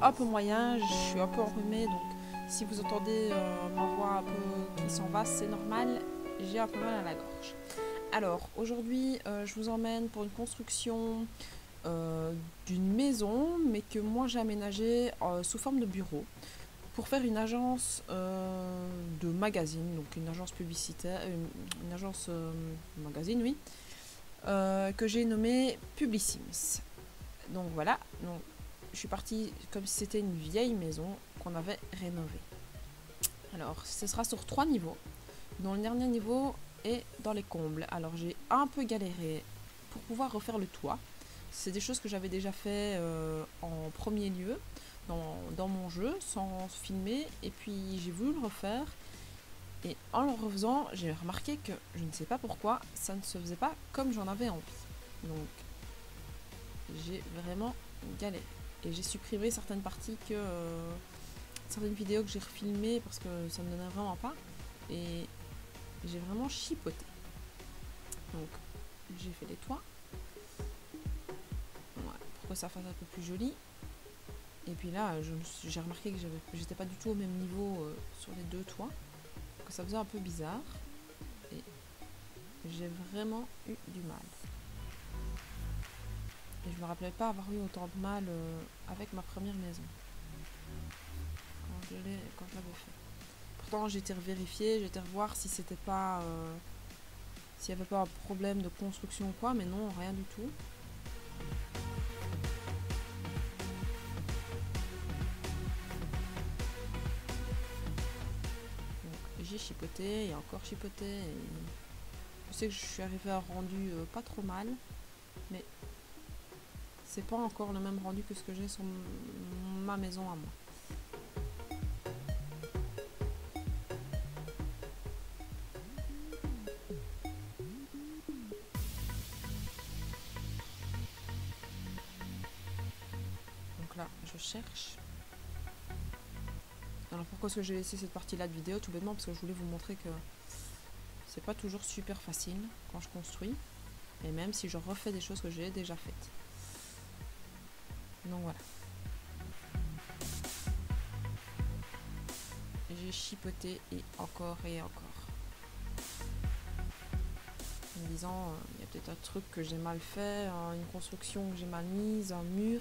un peu moyen, je suis un peu enrhumée, donc si vous entendez ma voix un peu qui s'en va, c'est normal, j'ai un peu mal à la gorge. Alors, aujourd'hui, je vous emmène pour une construction d'une maison, mais que moi j'ai aménagée sous forme de bureau, pour faire une agence de magazine, donc une agence publicitaire, une agence magazine, oui, que j'ai nommée Publicims. Donc voilà, donc, je suis partie comme si c'était une vieille maison qu'on avait rénovée. Alors, ce sera sur 3 niveaux, dont le dernier niveau est dans les combles. Alors, j'ai un peu galéré pour pouvoir refaire le toit. C'est des choses que j'avais déjà fait en premier lieu dans mon jeu, sans filmer, et puis j'ai voulu le refaire. Et en le refaisant, j'ai remarqué que je ne sais pas pourquoi, ça ne se faisait pas comme j'en avais envie. Donc, j'ai vraiment galéré. Et j'ai supprimé certaines parties certaines vidéos que j'ai refilmées parce que ça ne me donnait vraiment pas. Et j'ai vraiment chipoté. Donc, j'ai fait les toits. Ouais, pour que ça fasse un peu plus joli. Et puis là, j'ai remarqué que j'étais pas du tout au même niveau sur les deux toits. Que ça faisait un peu bizarre. Et j'ai vraiment eu du mal. Et je me rappelais pas avoir eu autant de mal avec ma première maison. Quand je l'avais fait. Pourtant, j'ai été revérifier, j'ai été revoir si c'était pas... s'il n'y avait pas un problème de construction ou quoi, mais non, rien du tout. Donc, j'ai chipoté et encore chipoté. Et je sais que je suis arrivée à un rendu pas trop mal, mais c'est pas encore le même rendu que ce que j'ai sur ma maison à moi. Donc là, je cherche. Alors pourquoi est-ce que j'ai laissé cette partie-là de vidéo? Tout bêtement parce que je voulais vous montrer que c'est pas toujours super facile quand je construis. Et même si je refais des choses que j'ai déjà faites. Donc voilà. J'ai chipoté et encore. En me disant, il y a peut-être un truc que j'ai mal fait, une construction que j'ai mal mise, un mur.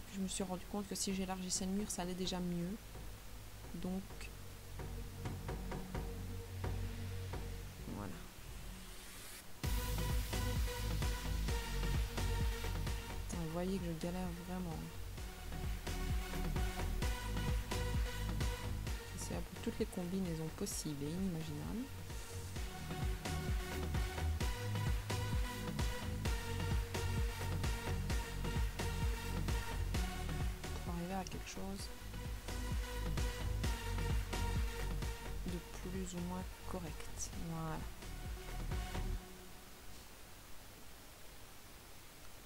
Puis je me suis rendu compte que si j'élargissais le mur, ça allait déjà mieux. Donc, voilà. Vous voyez que je galère vraiment. C'est un peu toutes les combinaisons possibles et inimaginables. Pour arriver à quelque chose de plus ou moins correct. Voilà.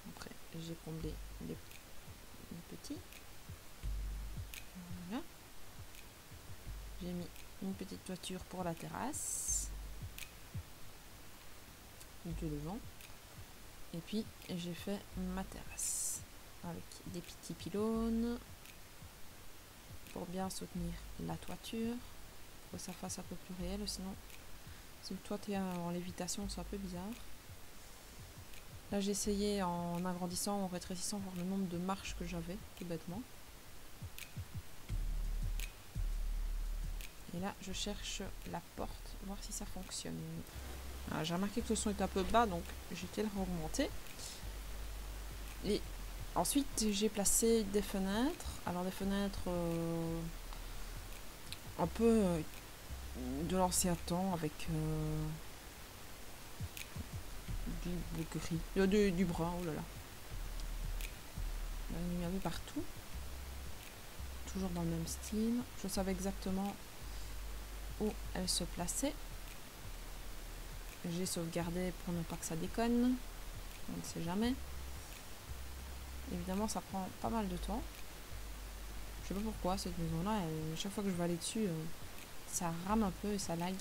Après, j'ai comblé les petits. Voilà. J'ai mis une petite toiture pour la terrasse de devant. Et puis j'ai fait ma terrasse avec des petits pylônes pour bien soutenir la toiture, pour que ça fasse un peu plus réel, sinon si le toit est en lévitation c'est un peu bizarre. Là j'ai essayé en agrandissant, en rétrécissant, voir le nombre de marches que j'avais, tout bêtement. Et là je cherche la porte, voir si ça fonctionne. J'ai remarqué que le son est un peu bas, donc j'ai été le augmenter. Et ensuite j'ai placé des fenêtres. Alors des fenêtres un peu de l'ancien temps avec du gris, du brun, oh là là. La lumière vue partout. Toujours dans le même style. Je savais exactement où elle se plaçait. J'ai sauvegardé pour ne pas que ça déconne. On ne sait jamais. Évidemment, ça prend pas mal de temps. Je sais pas pourquoi cette maison-là, chaque fois que je vais aller dessus, ça rame un peu et ça lag.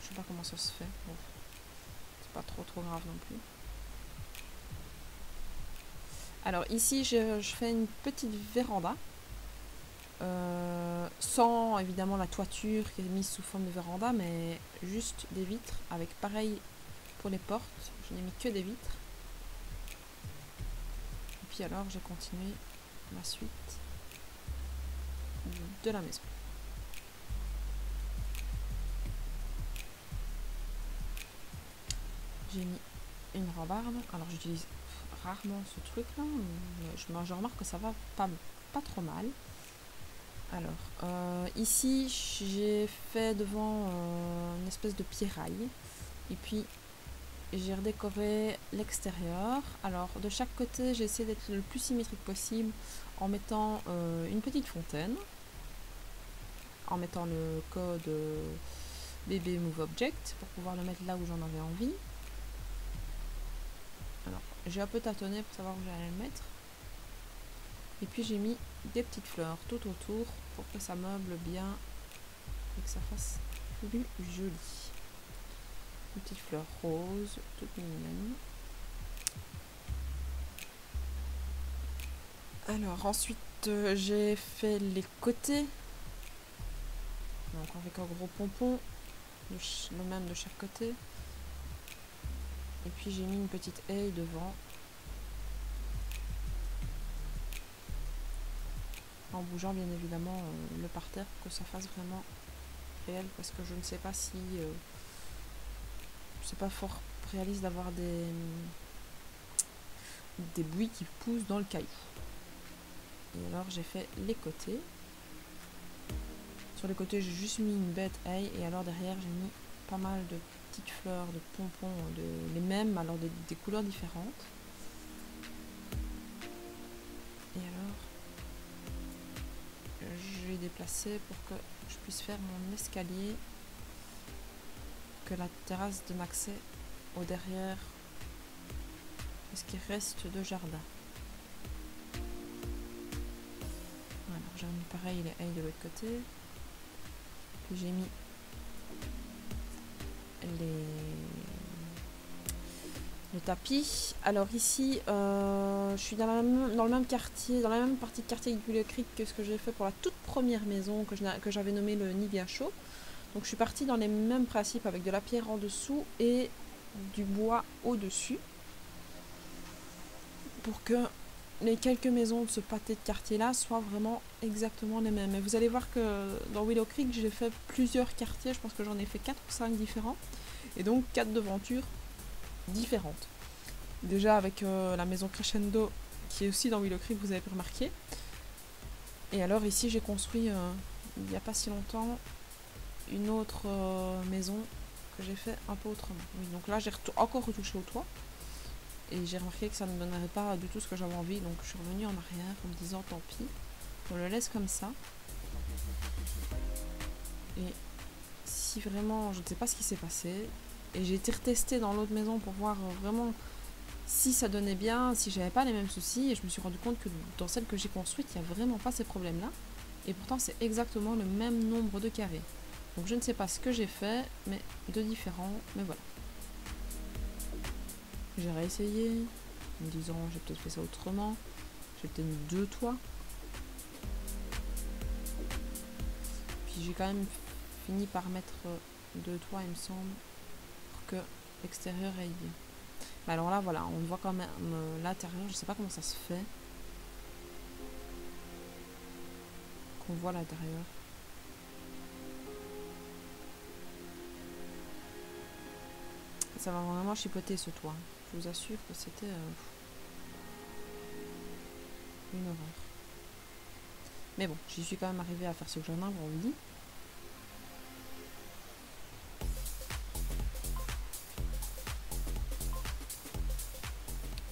Je sais pas comment ça se fait. Bon. pas trop grave non plus. Alors ici je fais une petite véranda, sans évidemment la toiture qui est mise sous forme de véranda, mais juste des vitres avec pareil pour les portes, je n'ai mis que des vitres. Et puis alors j'ai continué la suite de la maison. J'ai mis une rambarde, alors j'utilise rarement ce truc là, je remarque que ça va pas trop mal. Alors ici j'ai fait devant une espèce de pierraille et puis j'ai redécoré l'extérieur. Alors de chaque côté j'ai essayé d'être le plus symétrique possible en mettant une petite fontaine, en mettant le code BB Move Object pour pouvoir le mettre là où j'en avais envie. Alors j'ai un peu tâtonné pour savoir où j'allais le mettre. Et puis j'ai mis des petites fleurs tout autour pour que ça meuble bien et que ça fasse plus joli. Une petite fleur rose, toute mignonne. Alors ensuite j'ai fait les côtés. Donc avec un gros pompon, le même de chaque côté. Et puis j'ai mis une petite haie devant. En bougeant bien évidemment le parterre pour que ça fasse vraiment réel, parce que je ne sais pas si c'est pas fort réaliste d'avoir des buis qui poussent dans le caillou. Et alors j'ai fait les côtés. Sur les côtés j'ai juste mis une bête haie, et alors derrière j'ai mis pas mal de petites fleurs, de pompons, les mêmes, alors des couleurs différentes. Et alors j'ai déplacé pour que je puisse faire mon escalier, que la terrasse donne accès au derrière de ce qui reste de jardin. Alors j'ai mis pareil les haies de l'autre côté, puis j'ai mis le tapis. Alors ici je suis dans le même quartier, dans la même partie de quartier de Willow Creek que ce que j'ai fait pour la toute première maison que j'avais nommée le nid bien chaud. Donc je suis partie dans les mêmes principes avec de la pierre en dessous et du bois au dessus, pour que les quelques maisons de ce pâté de quartier là soient vraiment exactement les mêmes. Et vous allez voir que dans Willow Creek j'ai fait plusieurs quartiers, je pense que j'en ai fait 4 ou 5 différents, et donc 4 devantures différentes. Déjà avec la maison Crescendo qui est aussi dans Willow Creek, vous avez pu remarquer. Et alors ici j'ai construit il n'y a pas si longtemps une autre maison que j'ai fait un peu autrement. Oui, donc là j'ai encore retouché au toit et j'ai remarqué que ça ne donnerait pas du tout ce que j'avais envie, donc je suis revenue en arrière en me disant tant pis, on le laisse comme ça. Et si vraiment, je ne sais pas ce qui s'est passé, et j'ai été retestée dans l'autre maison pour voir vraiment si ça donnait bien, si j'avais pas les mêmes soucis, et je me suis rendu compte que dans celle que j'ai construite, il n'y a vraiment pas ces problèmes là, et pourtant c'est exactement le même nombre de carrés. Donc je ne sais pas ce que j'ai fait, mais de différent, mais voilà. J'ai réessayé, en me disant j'ai peut-être fait ça autrement, j'ai peut-être mis 2 toits. Puis j'ai quand même fini par mettre 2 toits il me semble, pour que l'extérieur aille bien. Mais alors là voilà, on voit quand même l'intérieur, je sais pas comment ça se fait, qu'on voit l'intérieur. Ça va vraiment chipoter ce toit. Je vous assure que c'était une horreur. Mais bon, j'y suis quand même arrivée à faire ce que j'en avais envie.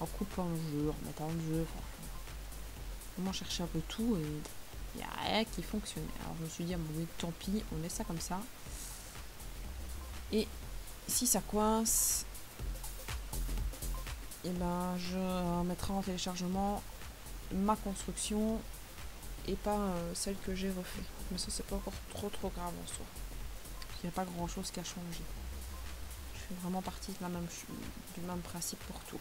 En coupant le jeu, en mettant le jeu, franchement. Vraiment chercher un peu tout et il n'y a rien qui fonctionnait. Alors je me suis dit, bon, tant pis, on laisse ça comme ça. Et si ça coince, et ben je mettrai en téléchargement ma construction et pas celle que j'ai refait. Mais ça c'est pas encore trop grave en soi. Il n'y a pas grand chose qui a changé. Je suis vraiment partie du même principe pour tout.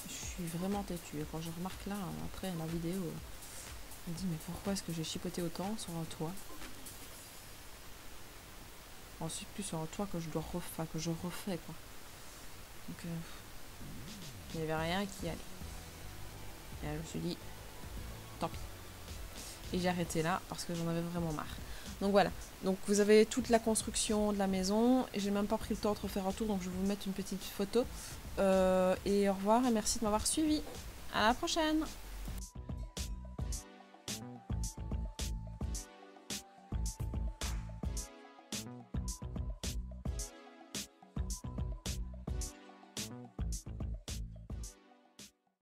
Je suis vraiment têtue. Et quand je remarque là, après la vidéo, je me dis mais pourquoi est-ce que j'ai chipoté autant sur un toit? Ensuite plus sur un toit que je refais quoi. Donc il n'y avait rien qui allait. Et là, je me suis dit tant pis. Et j'ai arrêté là parce que j'en avais vraiment marre. Donc voilà, donc vous avez toute la construction de la maison. J'ai même pas pris le temps de refaire un tour, donc je vais vous mettre une petite photo. Et au revoir et merci de m'avoir suivi. À la prochaine!